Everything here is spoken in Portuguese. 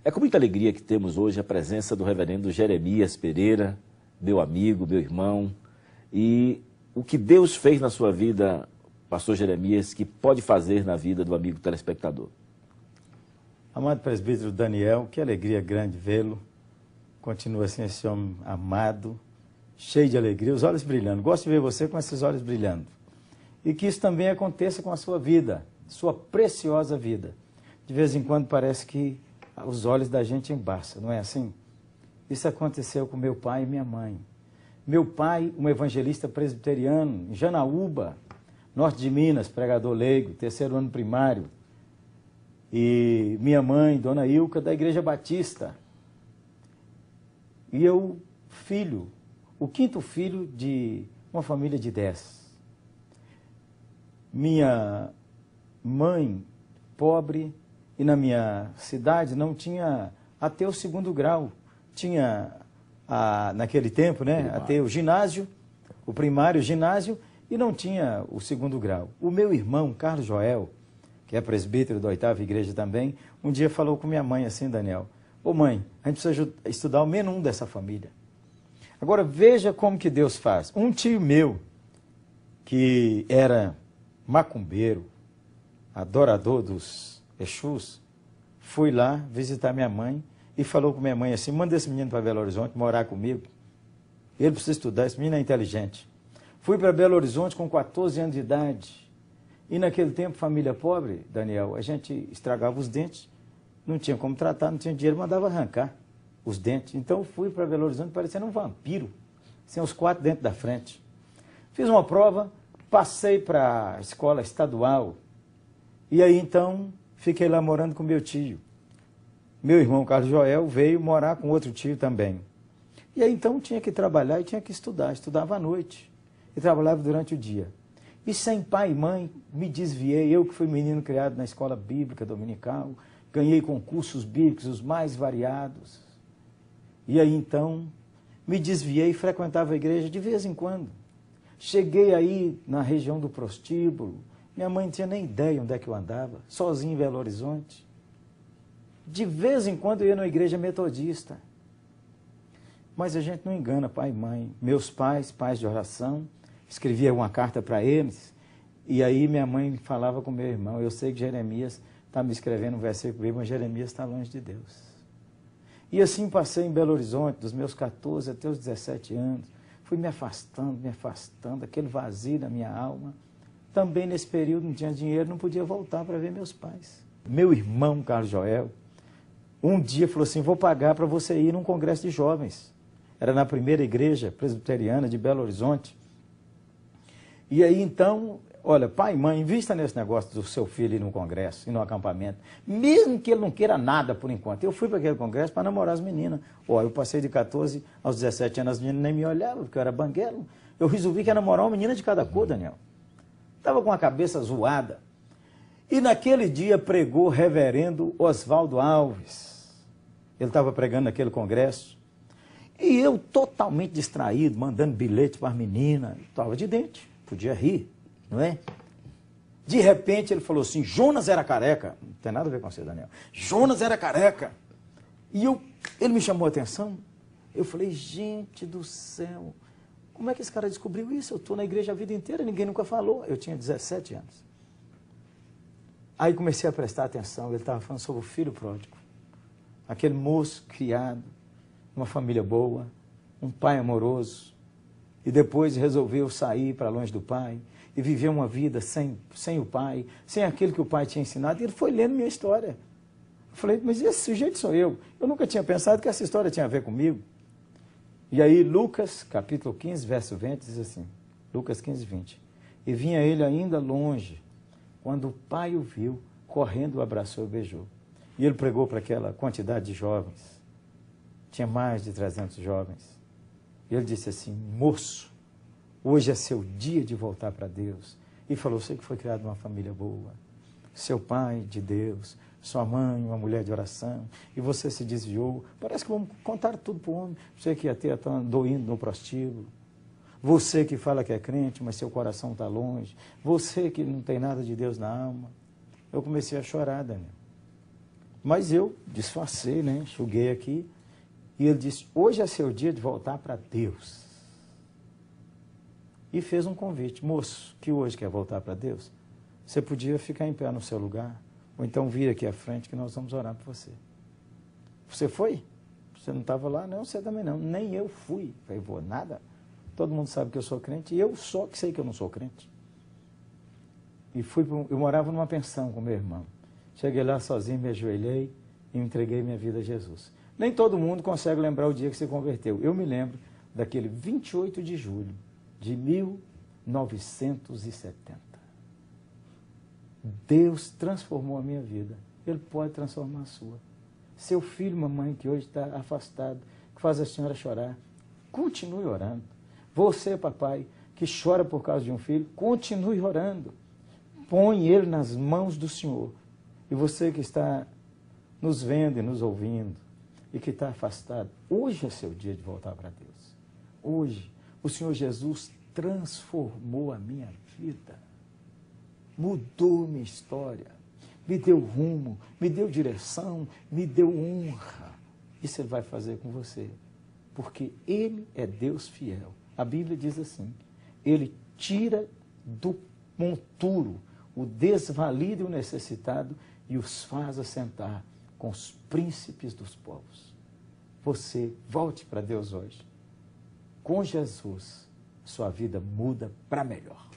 É com muita alegria que temos hoje a presença do reverendo Jeremias Pereira, meu amigo, meu irmão, e o que Deus fez na sua vida, pastor Jeremias, que pode fazer na vida do amigo telespectador. Amado presbítero Daniel, que alegria grande vê-lo. Continua assim esse homem amado, cheio de alegria, os olhos brilhando. Gosto de ver você com esses olhos brilhando. E que isso também aconteça com a sua vida, sua preciosa vida. De vez em quando parece que os olhos da gente embaçam, não é assim? Isso aconteceu com meu pai e minha mãe. Meu pai, um evangelista presbiteriano, em Janaúba, norte de Minas, pregador leigo, terceiro ano primário. E minha mãe, dona Ilka, da Igreja Batista. E eu, filho, o quinto filho de uma família de 10. Minha mãe, pobre, e na minha cidade não tinha até o segundo grau. Tinha, naquele tempo, né, até o ginásio, o primário, o ginásio, e não tinha o segundo grau. O meu irmão, Carlos Joel, que é presbítero da 8ª Igreja também, um dia falou com minha mãe assim, Daniel, ô mãe, a gente precisa estudar o menos um dessa família. Agora veja como que Deus faz. Um tio meu, que era macumbeiro, adorador dos Exus, fui lá visitar minha mãe e falou com minha mãe assim, manda esse menino para Belo Horizonte morar comigo. Ele precisa estudar, esse menino é inteligente. Fui para Belo Horizonte com 14 anos de idade. E naquele tempo, família pobre, Daniel, a gente estragava os dentes, não tinha como tratar, não tinha dinheiro, mandava arrancar os dentes. Então fui para Belo Horizonte parecendo um vampiro, sem os 4 dentes da frente. Fiz uma prova, passei para a escola estadual, e aí então fiquei lá morando com meu tio. Meu irmão Carlos Joel veio morar com outro tio também. E aí então tinha que trabalhar e tinha que estudar, estudava à noite e trabalhava durante o dia. E sem pai e mãe, me desviei, eu que fui menino criado na escola bíblica dominical, ganhei concursos bíblicos os mais variados. E aí então, me desviei e frequentava a igreja de vez em quando. Cheguei aí na região do prostíbulo, minha mãe não tinha nem ideia onde é que eu andava, sozinho em Belo Horizonte. De vez em quando eu ia na igreja metodista. Mas a gente não engana pai e mãe. Meus pais, pais de oração, escrevia uma carta para eles, e aí minha mãe falava com meu irmão, eu sei que Jeremias está me escrevendo um versículo bíblico, mas Jeremias está longe de Deus. E assim passei em Belo Horizonte, dos meus 14 até os 17 anos, fui me afastando, aquele vazio na minha alma. Também nesse período não tinha dinheiro, não podia voltar para ver meus pais. Meu irmão, Carlos Joel, um dia falou assim, vou pagar para você ir num congresso de jovens. Era na primeira igreja presbiteriana de Belo Horizonte. E aí então, olha, pai e mãe, invista nesse negócio do seu filho ir num congresso, ir num acampamento, mesmo que ele não queira nada por enquanto. Eu fui para aquele congresso para namorar as meninas. Ó, eu passei de 14 aos 17 anos, as meninas nem me olhavam, porque eu era banguelo. Eu resolvi que ia namorar uma menina de cada cor, Daniel. Estava com a cabeça zoada. E naquele dia pregou o reverendo Oswaldo Alves. Ele estava pregando naquele congresso. E eu totalmente distraído, mandando bilhete para as meninas. Estava de dente, podia rir, não é? De repente ele falou assim, Jonas era careca. Não tem nada a ver com você, Daniel. Jonas era careca. E ele me chamou a atenção. Eu falei, gente do céu, como é que esse cara descobriu isso? Eu estou na igreja a vida inteira, ninguém nunca falou. Eu tinha 17 anos. Aí comecei a prestar atenção, ele estava falando sobre o filho pródigo. Aquele moço criado, uma família boa, um pai amoroso, e depois resolveu sair para longe do pai, e viver uma vida sem o pai, sem aquilo que o pai tinha ensinado, e ele foi lendo minha história. Eu falei, mas esse sujeito sou eu. Eu nunca tinha pensado que essa história tinha a ver comigo. E aí Lucas, capítulo 15, verso 20, diz assim, Lucas 15, 20. E vinha ele ainda longe, quando o pai o viu, correndo o abraçou e beijou. E ele pregou para aquela quantidade de jovens. Tinha mais de 300 jovens. E ele disse assim, moço, hoje é seu dia de voltar para Deus. E falou, você que foi criado numa família boa, seu pai de Deus, sua mãe, uma mulher de oração, e você se desviou. Parece que vamos contar tudo para o homem. Você que ia ter doindo no prostíbulo. Você que fala que é crente, mas seu coração está longe. Você que não tem nada de Deus na alma. Eu comecei a chorar, Daniel. Mas eu disfarcei, né? Enxuguei aqui. E ele disse, hoje é seu dia de voltar para Deus. E fez um convite. Moço, que hoje quer voltar para Deus? Você podia ficar em pé no seu lugar, ou então vir aqui à frente que nós vamos orar por você. Você foi? Você não estava lá? Não, você também não. Nem eu fui. Falei, vou nada. Todo mundo sabe que eu sou crente, e eu só que sei que eu não sou crente. E eu morava numa pensão com meu irmão. Cheguei lá sozinho, me ajoelhei e entreguei minha vida a Jesus. Nem todo mundo consegue lembrar o dia que se converteu. Eu me lembro daquele 28 de julho de 1970. Deus transformou a minha vida. Ele pode transformar a sua. Seu filho, mamãe, que hoje está afastado, que faz a senhora chorar, continue orando. Você, papai, que chora por causa de um filho, continue orando. Põe ele nas mãos do Senhor. E você que está nos vendo e nos ouvindo, e que está afastado, hoje é seu dia de voltar para Deus. Hoje, o Senhor Jesus transformou a minha vida. Mudou minha história. Me deu rumo, me deu direção, me deu honra. Isso Ele vai fazer com você. Porque Ele é Deus fiel. A Bíblia diz assim, Ele tira do monturo o desvalido e o necessitado e os faz assentar com os príncipes dos povos. Você volte para Deus hoje. Com Jesus, sua vida muda para melhor.